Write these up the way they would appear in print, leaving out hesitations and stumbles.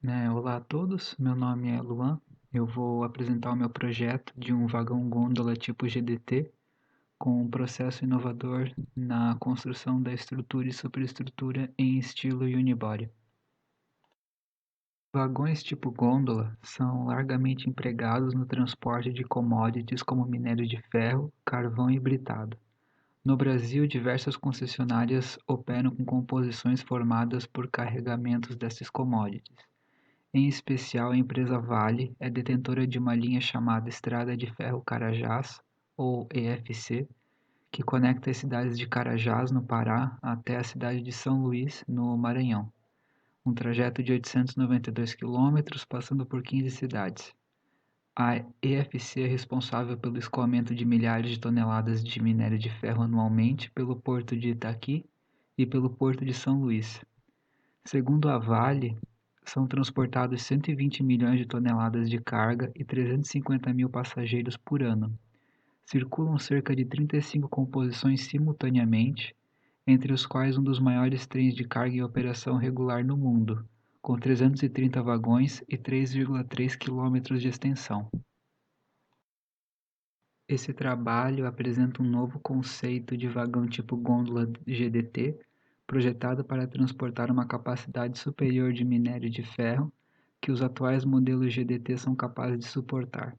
Olá a todos, meu nome é Luan. Eu vou apresentar o meu projeto de um vagão gôndola tipo GDT com um processo inovador na construção da estrutura e superestrutura em estilo unibody. Vagões tipo gôndola são largamente empregados no transporte de commodities como minério de ferro, carvão e britado. No Brasil, diversas concessionárias operam com composições formadas por carregamentos desses commodities. Em especial, a empresa Vale é detentora de uma linha chamada Estrada de Ferro Carajás, ou EFC, que conecta as cidades de Carajás, no Pará, até a cidade de São Luís, no Maranhão. Um trajeto de 892 quilômetros, passando por 15 cidades. A EFC é responsável pelo escoamento de milhares de toneladas de minério de ferro anualmente pelo porto de Itaqui e pelo porto de São Luís. Segundo a Vale, são transportados 120 milhões de toneladas de carga e 350 mil passageiros por ano. Circulam cerca de 35 composições simultaneamente, entre os quais um dos maiores trens de carga em operação regular no mundo, com 330 vagões e 3,3 quilômetros de extensão. Esse trabalho apresenta um novo conceito de vagão tipo gôndola GDT, projetado para transportar uma capacidade superior de minério de ferro que os atuais modelos GDT são capazes de suportar.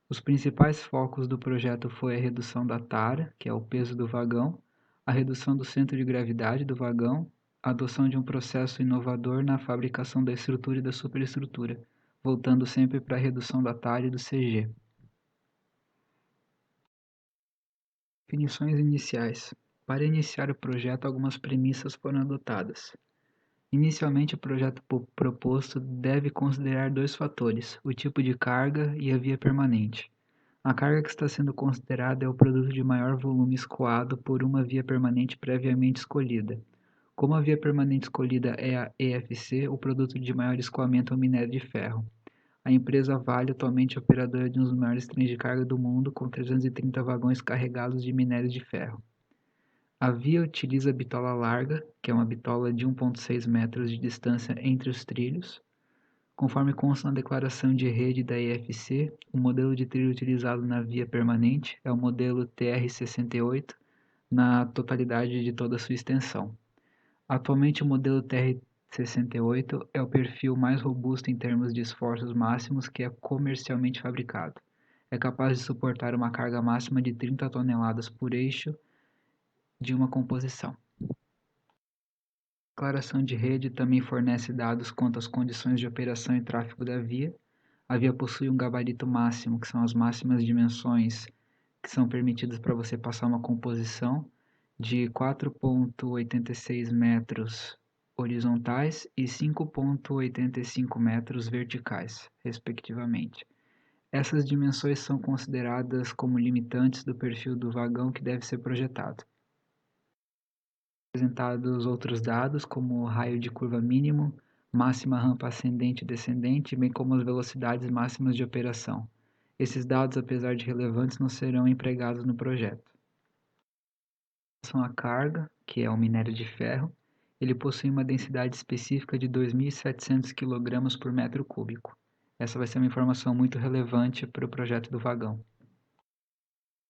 Os principais focos do projeto foi a redução da tara, que é o peso do vagão, a redução do centro de gravidade do vagão, a adoção de um processo inovador na fabricação da estrutura e da superestrutura, voltando sempre para a redução da tara e do CG. Definições iniciais. Para iniciar o projeto, algumas premissas foram adotadas. Inicialmente, o projeto proposto deve considerar dois fatores: o tipo de carga e a via permanente. A carga que está sendo considerada é o produto de maior volume escoado por uma via permanente previamente escolhida. Como a via permanente escolhida é a EFC, o produto de maior escoamento é o minério de ferro. A empresa Vale atualmente é operadora de um dos maiores trens de carga do mundo, com 330 vagões carregados de minério de ferro. A via utiliza bitola larga, que é uma bitola de 1,6 metros de distância entre os trilhos. Conforme consta na declaração de rede da EFC, o modelo de trilho utilizado na via permanente é o modelo TR-68, na totalidade de toda a sua extensão. Atualmente, o modelo TR-68 é o perfil mais robusto em termos de esforços máximos que é comercialmente fabricado. É capaz de suportar uma carga máxima de 30 toneladas por eixo de uma composição. A declaração de rede também fornece dados quanto às condições de operação e tráfego da via. A via possui um gabarito máximo, que são as máximas dimensões que são permitidas para você passar uma composição de 4,86 metros horizontais e 5,85 metros verticais, respectivamente. Essas dimensões são consideradas como limitantes do perfil do vagão que deve ser projetado. Apresentados outros dados, como o raio de curva mínimo, máxima rampa ascendente e descendente, bem como as velocidades máximas de operação. Esses dados, apesar de relevantes, não serão empregados no projeto. Em relação à carga, que é o minério de ferro, ele possui uma densidade específica de 2.700 kg por metro cúbico. Essa vai ser uma informação muito relevante para o projeto do vagão.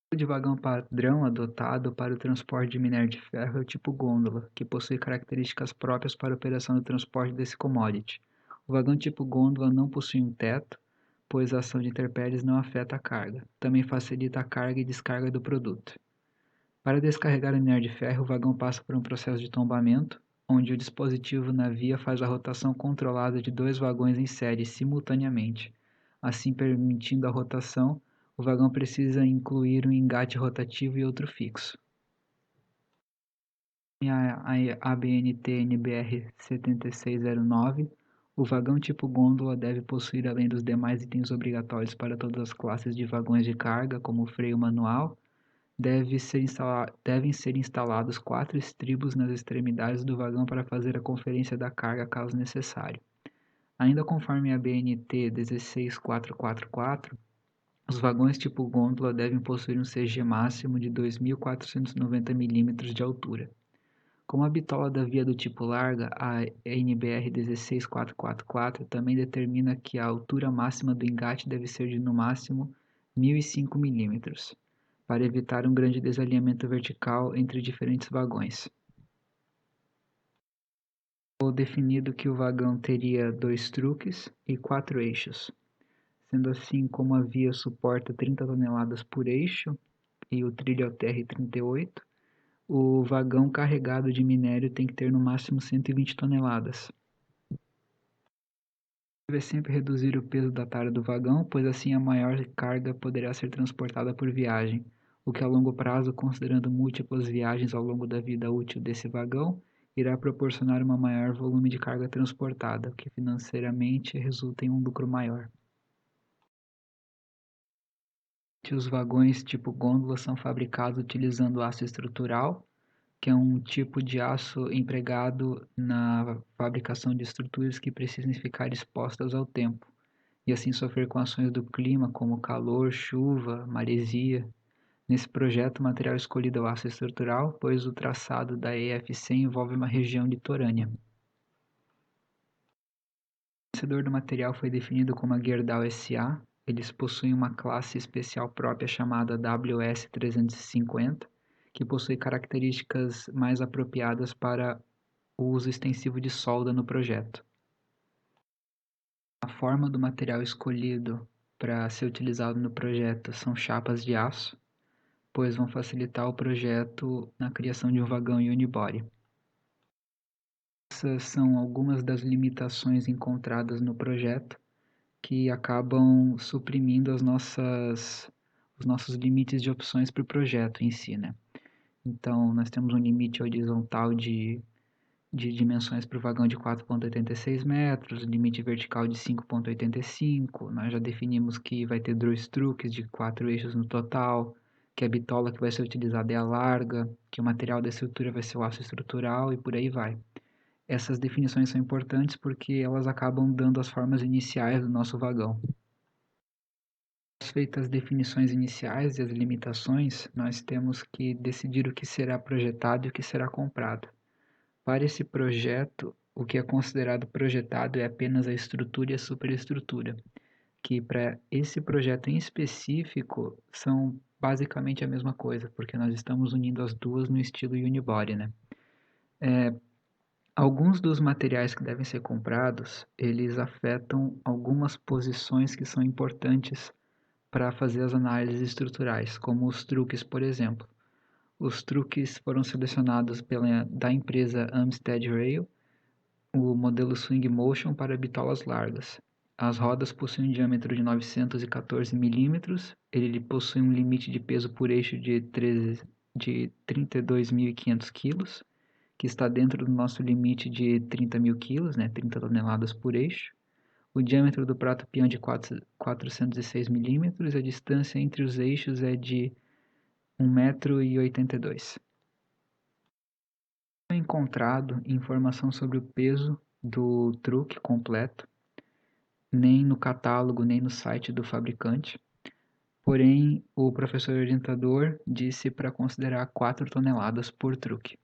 O tipo de vagão padrão adotado para o transporte de minério de ferro é o tipo gôndola, que possui características próprias para a operação do transporte desse commodity. O vagão tipo gôndola não possui um teto, pois a ação de intempéries não afeta a carga. Também facilita a carga e descarga do produto. Para descarregar o minério de ferro, o vagão passa por um processo de tombamento, onde o dispositivo na via faz a rotação controlada de dois vagões em série simultaneamente. Assim, permitindo a rotação, o vagão precisa incluir um engate rotativo e outro fixo. Em a ABNT NBR 7609, o vagão tipo gôndola deve possuir, além dos demais itens obrigatórios para todas as classes de vagões de carga, como o freio manual, devem ser instalados 4 estribos nas extremidades do vagão para fazer a conferência da carga caso necessário. Ainda conforme a BNT 16444, os vagões tipo gôndola devem possuir um CG máximo de 2.490 mm de altura. Como a bitola da via do tipo larga, a NBR 16444 também determina que a altura máxima do engate deve ser de no máximo 1005 mm, para evitar um grande desalinhamento vertical entre diferentes vagões. Foi definido que o vagão teria 2 truques e 4 eixos. Sendo assim, como a via suporta 30 toneladas por eixo e o trilho é o TR-38, o vagão carregado de minério tem que ter no máximo 120 toneladas. Deve sempre reduzir o peso da tara do vagão, pois assim a maior carga poderá ser transportada por viagem, o que a longo prazo, considerando múltiplas viagens ao longo da vida útil desse vagão, irá proporcionar um maior volume de carga transportada, o que financeiramente resulta em um lucro maior. Os vagões tipo gôndola são fabricados utilizando aço estrutural, que é um tipo de aço empregado na fabricação de estruturas que precisam ficar expostas ao tempo, e assim sofrer com ações do clima como calor, chuva, maresia. Nesse projeto, o material escolhido é o aço estrutural, pois o traçado da EFC envolve uma região litorânea. O vencedor do material foi definido como a Gerdau SA. Eles possuem uma classe especial própria chamada WS350, que possui características mais apropriadas para o uso extensivo de solda no projeto. A forma do material escolhido para ser utilizado no projeto são chapas de aço, pois vão facilitar o projeto na criação de um vagão unibody. Essas são algumas das limitações encontradas no projeto que acabam suprimindo os nossos limites de opções para o projeto em si, né? Então, nós temos um limite horizontal de dimensões para o vagão de 4,86 metros, limite vertical de 5,85. Nós já definimos que vai ter 2 truques de 4 eixos no total, que a bitola que vai ser utilizada é a larga, que o material da estrutura vai ser o aço estrutural e por aí vai. Essas definições são importantes porque elas acabam dando as formas iniciais do nosso vagão. Feitas as definições iniciais e as limitações, nós temos que decidir o que será projetado e o que será comprado. Para esse projeto, o que é considerado projetado é apenas a estrutura e a superestrutura, que para esse projeto em específico são basicamente a mesma coisa, porque nós estamos unindo as duas no estilo unibody, né? Alguns dos materiais que devem ser comprados, eles afetam algumas posições que são importantes para fazer as análises estruturais, como os truques, por exemplo. Os truques foram selecionados da empresa Amstead Rail, o modelo Swing Motion para bitolas largas. As rodas possuem um diâmetro de 914 mm, ele possui um limite de peso por eixo de 32.500 kg, que está dentro do nosso limite de 30.000 kg, né, 30 toneladas por eixo. O diâmetro do prato peão é de 406 mm e a distância entre os eixos é de 1,82 m. Não foi encontrado informação sobre o peso do truque completo, nem no catálogo, nem no site do fabricante. Porém, o professor orientador disse para considerar 4 toneladas por truque.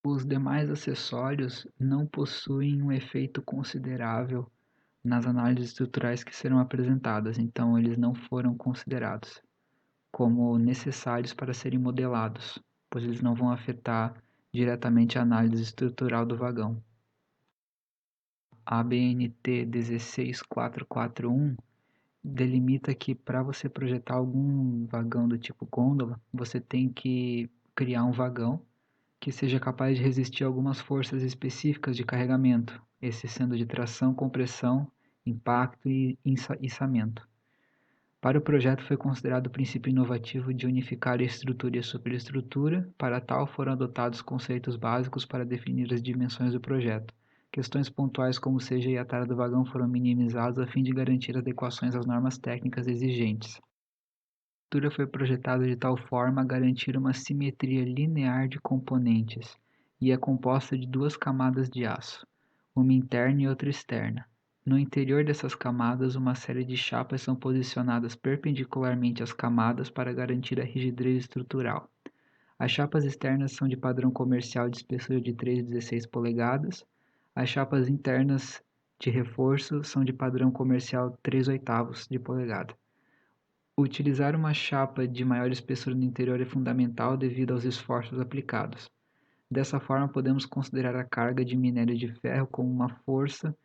Os demais acessórios não possuem um efeito considerável nas análises estruturais que serão apresentadas, então eles não foram considerados como necessários para serem modelados, pois eles não vão afetar diretamente a análise estrutural do vagão. A ABNT 16441 delimita que para você projetar algum vagão do tipo gôndola, você tem que criar um vagão que seja capaz de resistir a algumas forças específicas de carregamento, esse sendo de tração, compressão, impacto e içamento. Para o projeto foi considerado o princípio inovativo de unificar a estrutura e a superestrutura. Para tal, foram adotados conceitos básicos para definir as dimensões do projeto. Questões pontuais como o CG e a tara do vagão foram minimizadas a fim de garantir adequações às normas técnicas exigentes. A estrutura foi projetada de tal forma a garantir uma simetria linear de componentes e é composta de 2 camadas de aço, uma interna e outra externa. No interior dessas camadas, uma série de chapas são posicionadas perpendicularmente às camadas para garantir a rigidez estrutural. As chapas externas são de padrão comercial de espessura de 3,16 polegadas. As chapas internas de reforço são de padrão comercial 3/8 de polegada. Utilizar uma chapa de maior espessura no interior é fundamental devido aos esforços aplicados. Dessa forma, podemos considerar a carga de minério de ferro como uma força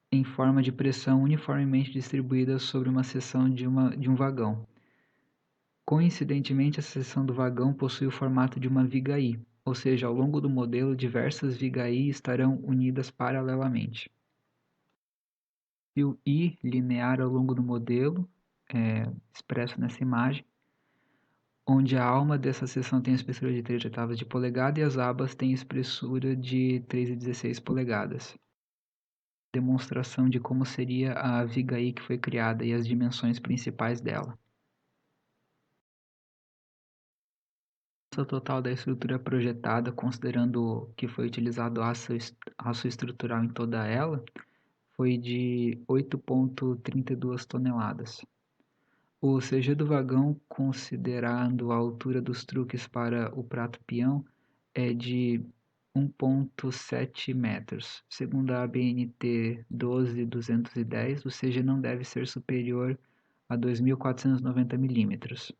em forma de pressão uniformemente distribuída sobre uma seção de um vagão. Coincidentemente, a seção do vagão possui o formato de uma viga I, ou seja, ao longo do modelo, diversas vigas I estarão unidas paralelamente. Fio I linear ao longo do modelo, expresso nessa imagem, onde a alma dessa seção tem a espessura de 3/8 de polegada e as abas têm espessura de 3,16 polegadas. Demonstração de como seria a viga I que foi criada e as dimensões principais dela. O total da estrutura projetada, considerando que foi utilizado aço estrutural em toda ela, foi de 8,32 toneladas. O CG do vagão, considerando a altura dos truques para o prato peão, é de 1,7 metros. Segundo a ABNT 12210, o CG não deve ser superior a 2.490 milímetros.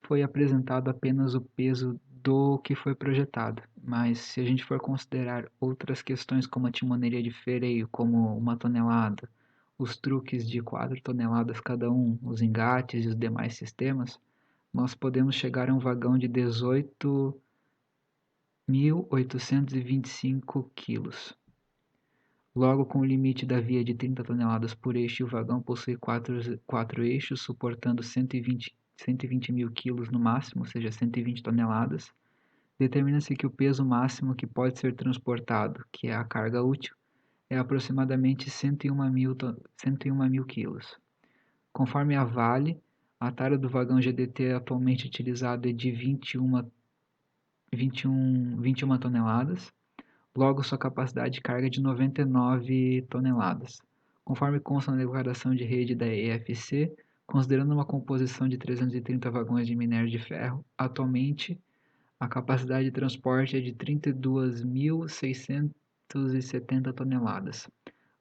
Foi apresentado apenas o peso do que foi projetado, mas se a gente for considerar outras questões como a timoneria de freio, como 1 tonelada, os truques de 4 toneladas cada um, os engates e os demais sistemas, nós podemos chegar a um vagão de 18.825 kg. Logo, com o limite da via de 30 toneladas por eixo, o vagão possui quatro eixos, suportando 120 mil kg no máximo, ou seja, 120 toneladas. Determina-se que o peso máximo que pode ser transportado, que é a carga útil, é aproximadamente 101 mil kg. Conforme a Vale, a tara do vagão GDT atualmente utilizado é de 21 toneladas, logo sua capacidade de carga é de 99 toneladas. Conforme consta na declaração de rede da EFC, considerando uma composição de 330 vagões de minério de ferro, atualmente a capacidade de transporte é de 32.670 toneladas.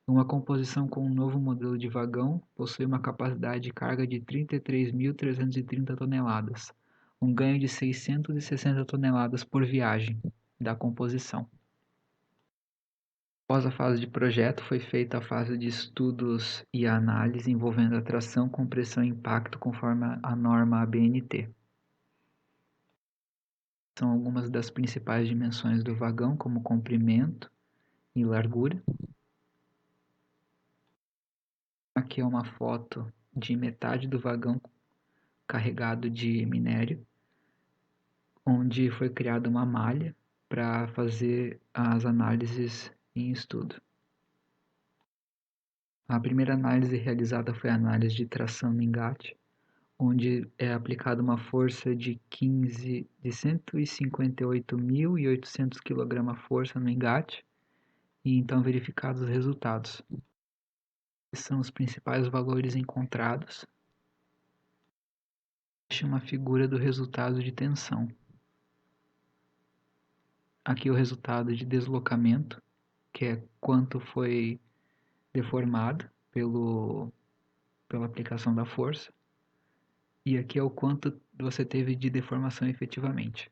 Uma composição com um novo modelo de vagão possui uma capacidade de carga de 33.330 toneladas, um ganho de 660 toneladas por viagem da composição. Após a fase de projeto, foi feita a fase de estudos e análise envolvendo a tração, compressão e impacto conforme a norma ABNT. São algumas das principais dimensões do vagão, como comprimento e largura. Aqui é uma foto de metade do vagão carregado de minério, onde foi criada uma malha para fazer as análises em estudo. A primeira análise realizada foi a análise de tração no engate, onde é aplicada uma força de 158.800 kg-força no engate, e então verificados os resultados. Esses são os principais valores encontrados. Este é uma figura do resultado de tensão. Aqui o resultado de deslocamento, que é quanto foi deformado pela aplicação da força. E aqui é o quanto você teve de deformação efetivamente.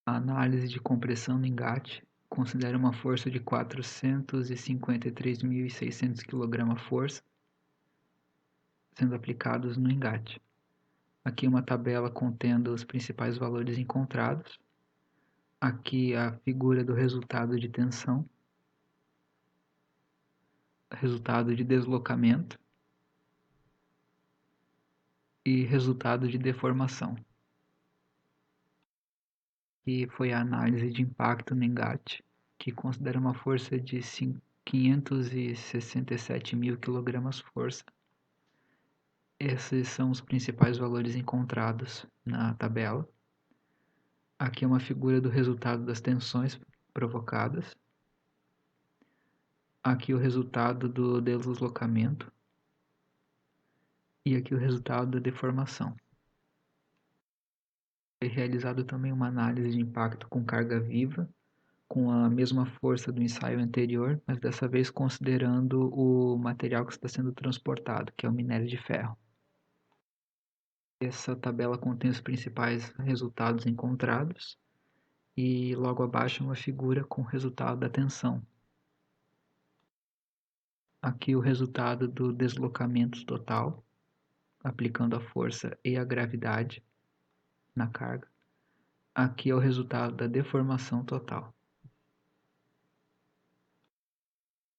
A análise de compressão no engate considera uma força de 453.600 kg-força sendo aplicados no engate. Aqui uma tabela contendo os principais valores encontrados. Aqui a figura do resultado de tensão, resultado de deslocamento e resultado de deformação. E foi a análise de impacto no engate, que considera uma força de 567.000 kg-força. Esses são os principais valores encontrados na tabela. Aqui é uma figura do resultado das tensões provocadas. Aqui o resultado do deslocamento. E aqui o resultado da deformação. Foi realizado também uma análise de impacto com carga viva, com a mesma força do ensaio anterior, mas dessa vez considerando o material que está sendo transportado, que é o minério de ferro. Essa tabela contém os principais resultados encontrados e logo abaixo uma figura com o resultado da tensão. Aqui o resultado do deslocamento total, aplicando a força e a gravidade na carga. Aqui é o resultado da deformação total.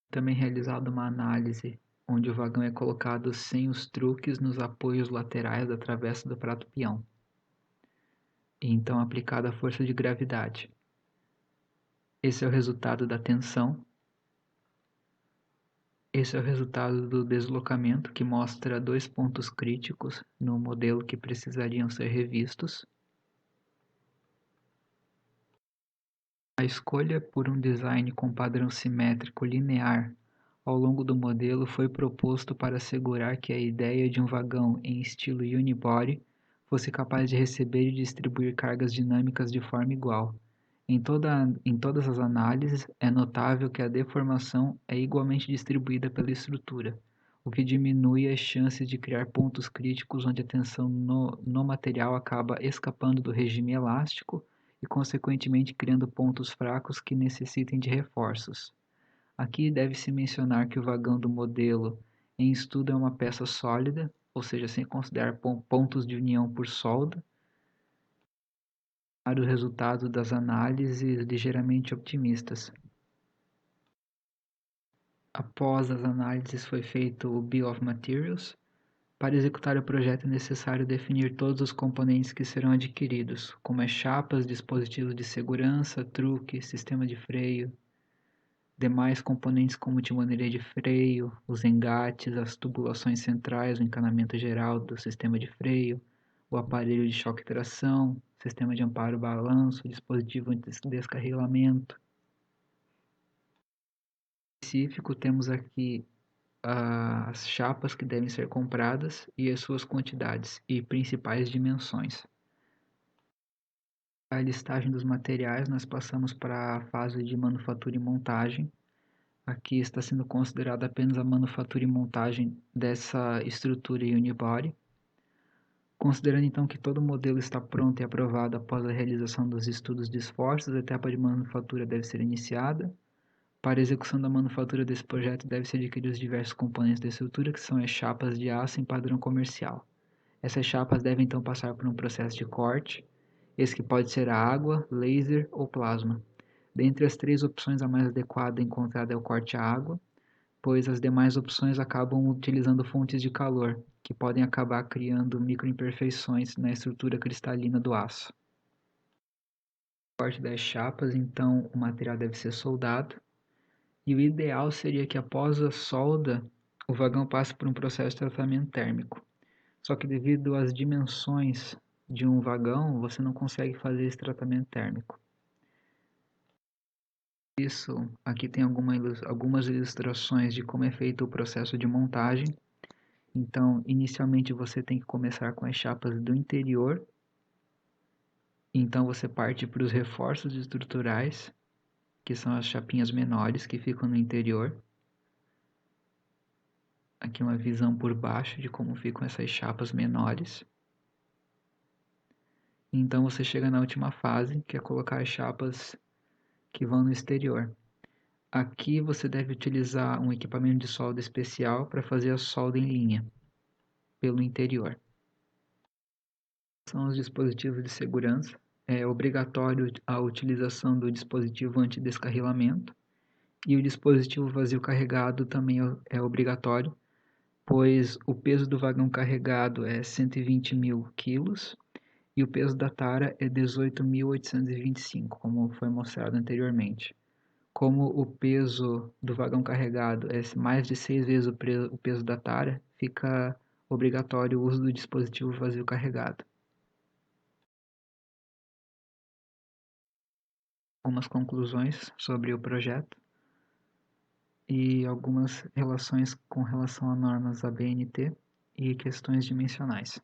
Também realizada uma análise onde o vagão é colocado sem os truques nos apoios laterais da travessa do prato peão. E então aplicada a força de gravidade. Esse é o resultado da tensão. Esse é o resultado do deslocamento, que mostra dois pontos críticos no modelo que precisariam ser revistos. A escolha por um design com padrão simétrico linear ao longo do modelo foi proposto para assegurar que a ideia de um vagão em estilo unibody fosse capaz de receber e distribuir cargas dinâmicas de forma igual. Em todas as análises, é notável que a deformação é igualmente distribuída pela estrutura, o que diminui as chances de criar pontos críticos onde a tensão no material acaba escapando do regime elástico e, consequentemente, criando pontos fracos que necessitem de reforços. Aqui deve-se mencionar que o vagão do modelo em estudo é uma peça sólida, ou seja, sem considerar pontos de união por solda, para os resultados das análises ligeiramente otimistas. Após as análises foi feito o Bill of Materials. Para executar o projeto é necessário definir todos os componentes que serão adquiridos, como as chapas, dispositivos de segurança, truque, sistema de freio, demais componentes como timoneria de freio, os engates, as tubulações centrais, o encanamento geral do sistema de freio, o aparelho de choque e tração, sistema de amparo-balanço, dispositivo de descarrilamento. Em específico, temos aqui as chapas que devem ser compradas e as suas quantidades e principais dimensões. A listagem dos materiais, nós passamos para a fase de manufatura e montagem. Aqui está sendo considerada apenas a manufatura e montagem dessa estrutura unibody. Considerando então que todo o modelo está pronto e aprovado após a realização dos estudos de esforços, a etapa de manufatura deve ser iniciada. Para a execução da manufatura desse projeto, deve-se adquirir os diversos componentes da estrutura, que são as chapas de aço em padrão comercial. Essas chapas devem então passar por um processo de corte, esse que pode ser a água, laser ou plasma. Dentre as três opções, a mais adequada encontrada é o corte a água, pois as demais opções acabam utilizando fontes de calor, que podem acabar criando microimperfeições na estrutura cristalina do aço. No corte das chapas, então, o material deve ser soldado, e o ideal seria que após a solda, o vagão passe por um processo de tratamento térmico. Só que devido às dimensões de um vagão, você não consegue fazer esse tratamento térmico. Isso, aqui tem algumas ilustrações de como é feito o processo de montagem. Então, inicialmente você tem que começar com as chapas do interior. Então você parte para os reforços estruturais, que são as chapinhas menores que ficam no interior. Aqui uma visão por baixo de como ficam essas chapas menores. Então você chega na última fase, que é colocar as chapas que vão no exterior. Aqui você deve utilizar um equipamento de solda especial para fazer a solda em linha, pelo interior. São os dispositivos de segurança. É obrigatório a utilização do dispositivo antidescarrilamento e o dispositivo vazio carregado também é obrigatório, pois o peso do vagão carregado é 120 mil quilos e o peso da tara é 18.825, como foi mostrado anteriormente. Como o peso do vagão carregado é mais de 6 vezes o peso da tara, fica obrigatório o uso do dispositivo vazio carregado. Algumas conclusões sobre o projeto e algumas relações com relação a normas ABNT e questões dimensionais.